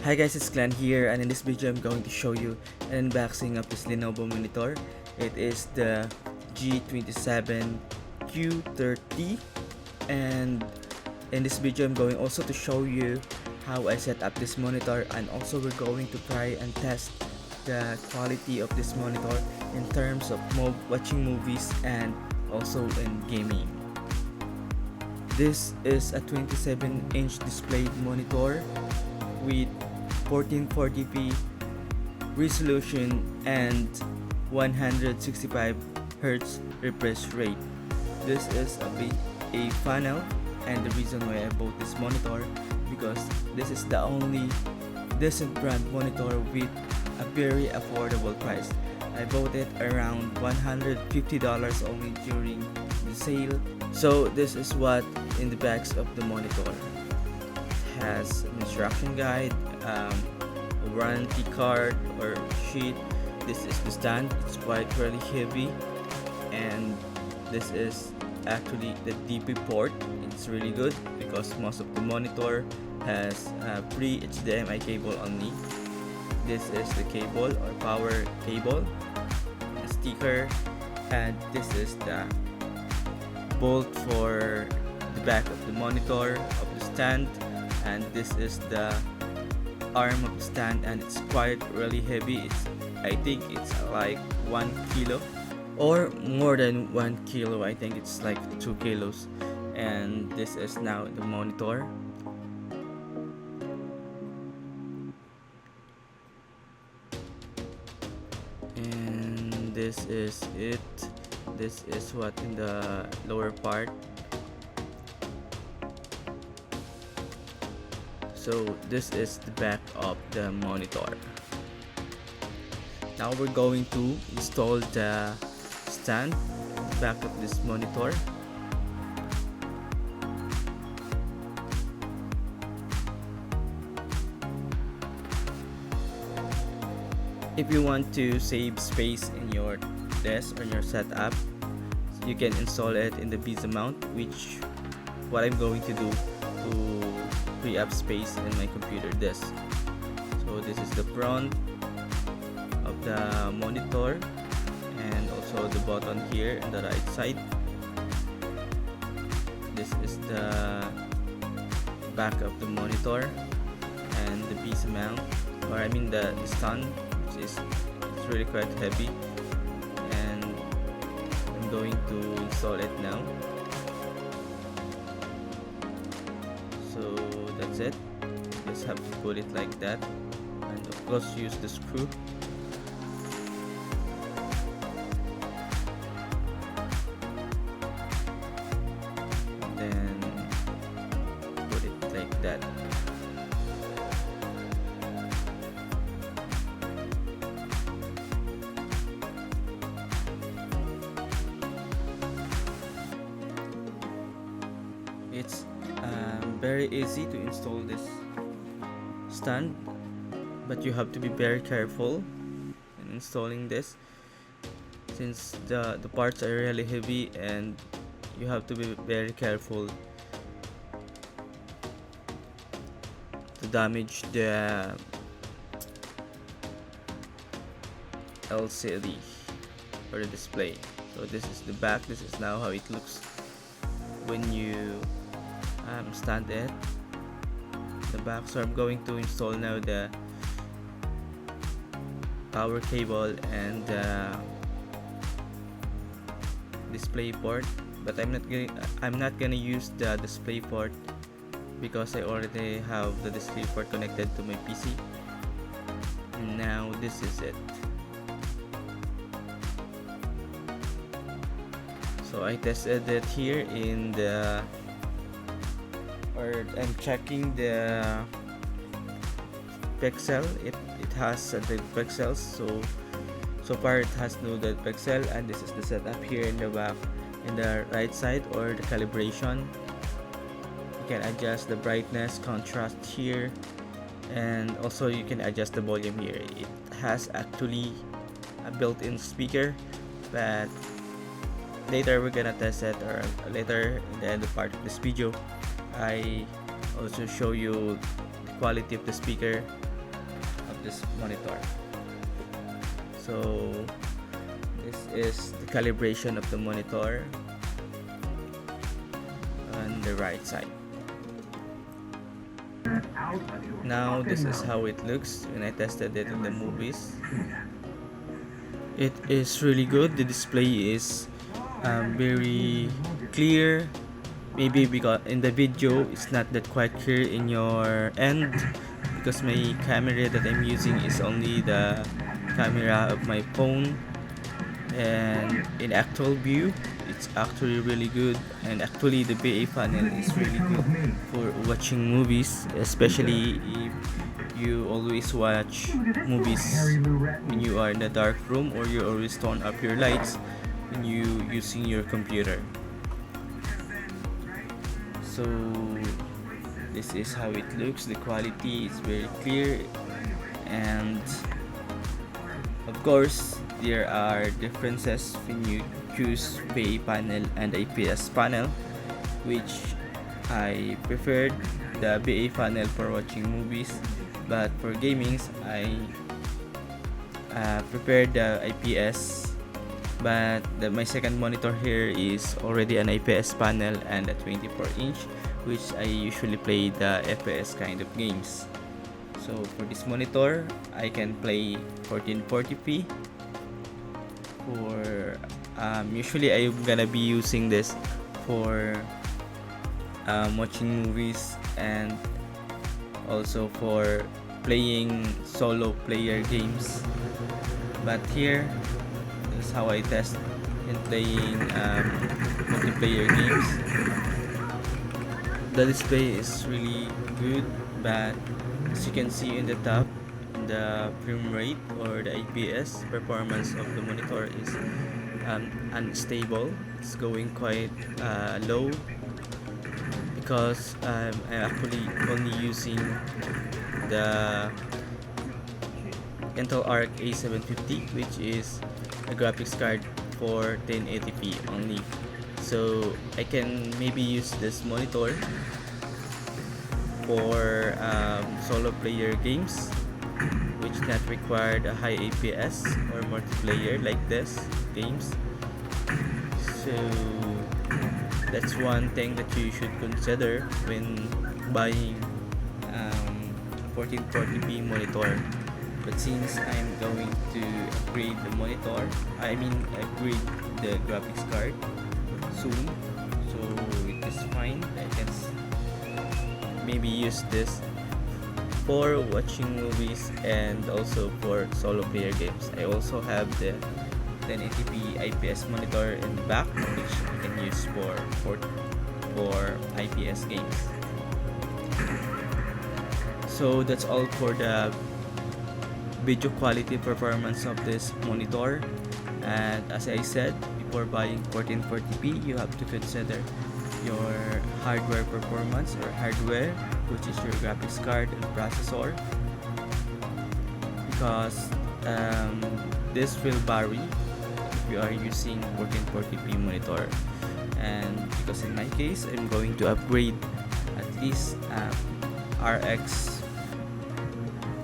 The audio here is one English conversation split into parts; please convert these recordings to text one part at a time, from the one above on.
Hi guys, it's Glenn here, and in this video I'm going to show you an unboxing of this Lenovo monitor. It is the G27Q-30, and in this video I'm going also to show you how I set up this monitor, and also we're going to try and test the quality of this monitor in terms of watching movies and also in gaming. This is a 27-inch displayed monitor with 1440p resolution and 165 Hz refresh rate. This is a funnel, and the reason why I bought this monitor because this is the only decent brand monitor with a very affordable price. I bought it around $150 only during the sale. So this is what in the backs of the monitor. Has an instruction guide, a warranty card or sheet. This is the stand. It's quite really heavy, and this is actually the DP port. It's really good because most of the monitor has a pre-HDMI cable only. This is the cable or power cable, a sticker, and this is the bolt for the back of the monitor of the stand. And this is the arm of the stand, and it's quite really heavy. I think it's like 1 kilo or more than 1 kilo. I think it's like 2 kilos. And this is now the monitor. And this is it. This is what in the lower part. So this is the back of the monitor. Now we're going to install the stand back of this monitor. If you want to save space in your desk or your setup, you can install it in the pizza mount, which what I'm going to do to free up space in my computer desk. So this is the front of the monitor, and also the button here on the right side. This is the back of the monitor, and the pizza mount, or I mean the stand, which is it's really quite heavy, and I'm going to install it now. So that's it. Just have to put it like that, and of course use the screw. And then put it like that. It's very easy to install this stand, but you have to be very careful in installing this, since the parts are really heavy, and you have to be very careful to damage the LCD or the display. So this is the back. This is now how it looks when you stand it, the back. So I'm going to install now the power cable and the display port, but I'm not gonna use the display port because I already have the display port connected to my PC. And now this is it. So I tested it here in the, or I'm checking the pixel. It has the pixels, so far it has no dead pixel. And this is the setup here in the back, in the right side, or the calibration. You can adjust the brightness, contrast here, and also you can adjust the volume here. It has actually a built-in speaker, but later we're gonna test it, or later in the end of part of this video I also show you the quality of the speaker this monitor. So this is the calibration of the monitor on the right side. Now this is how it looks when I tested it in the movies. It is really good. The display is very clear. Maybe because in the video it's not that quite clear in your end, because my camera that I'm using is only the camera of my phone, and in actual view it's actually really good. And actually the BA panel is really good for watching movies, especially if you always watch movies when you are in a dark room, or you always turn up your lights when you using your computer. So this is how it looks. The quality is very clear, and of course there are differences when you choose BA panel and IPS panel, which I preferred the BA panel for watching movies, but for gamings I prepared the IPS. But my second monitor here is already an IPS panel and a 24-inch, which I usually play the FPS kind of games. So for this monitor I can play 1440p. For usually I'm gonna be using this for watching movies, and also for playing solo player games. But here is how I test in playing multiplayer games. The display is really good, but as you can see in the top, the frame rate or the IPS performance of the monitor is unstable. It's going quite low, because I'm actually only using the Intel Arc A750, which is a graphics card for 1080p only. So I can maybe use this monitor for solo player games, which not required a high APS or multiplayer like this games. So that's one thing that you should consider when buying 1440p monitor. But since I'm going to upgrade the monitor, upgrade the graphics card soon, so it is fine. I can maybe use this for watching movies and also for solo player games. I also have the 1080p IPS monitor in the back, which I can use for IPS games. So that's all for the video quality performance of this monitor. And as I said, before buying 1440p, you have to consider your hardware performance, or hardware, which is your graphics card and processor, because this will vary if you are using 1440p monitor. And because in my case I'm going to upgrade at least RX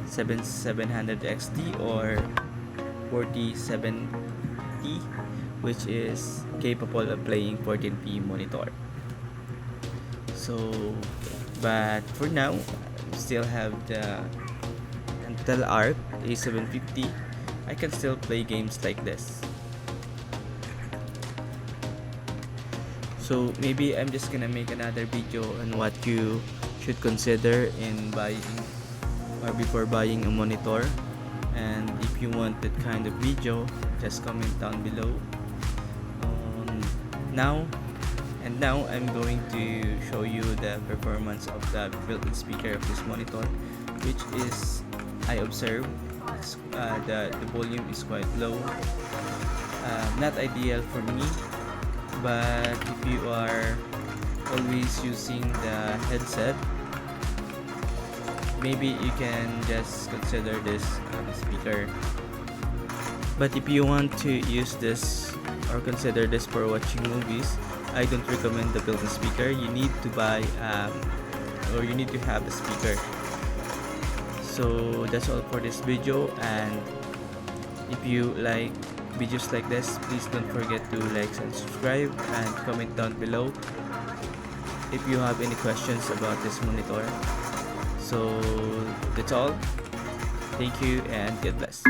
7700 XT or 4070, which is capable of playing 14p monitor. So, but for now, I still have the Intel Arc A750. I can still play games like this. So maybe I'm just gonna make another video on what you should consider in buying or before buying a monitor. And if you want that kind of video, just comment down below. Now I'm going to show you the performance of the built-in speaker of this monitor, which is, I observe, the volume is quite low. Not ideal for me, but if you are always using the headset, maybe you can just consider this speaker. But if you want to use this or consider this for watching movies, I don't recommend the built-in speaker. You need to buy or you need to have a speaker. So that's all for this video, and if you like videos like this, please don't forget to like and subscribe and comment down below if you have any questions about this monitor. So that's all. Thank you and God bless.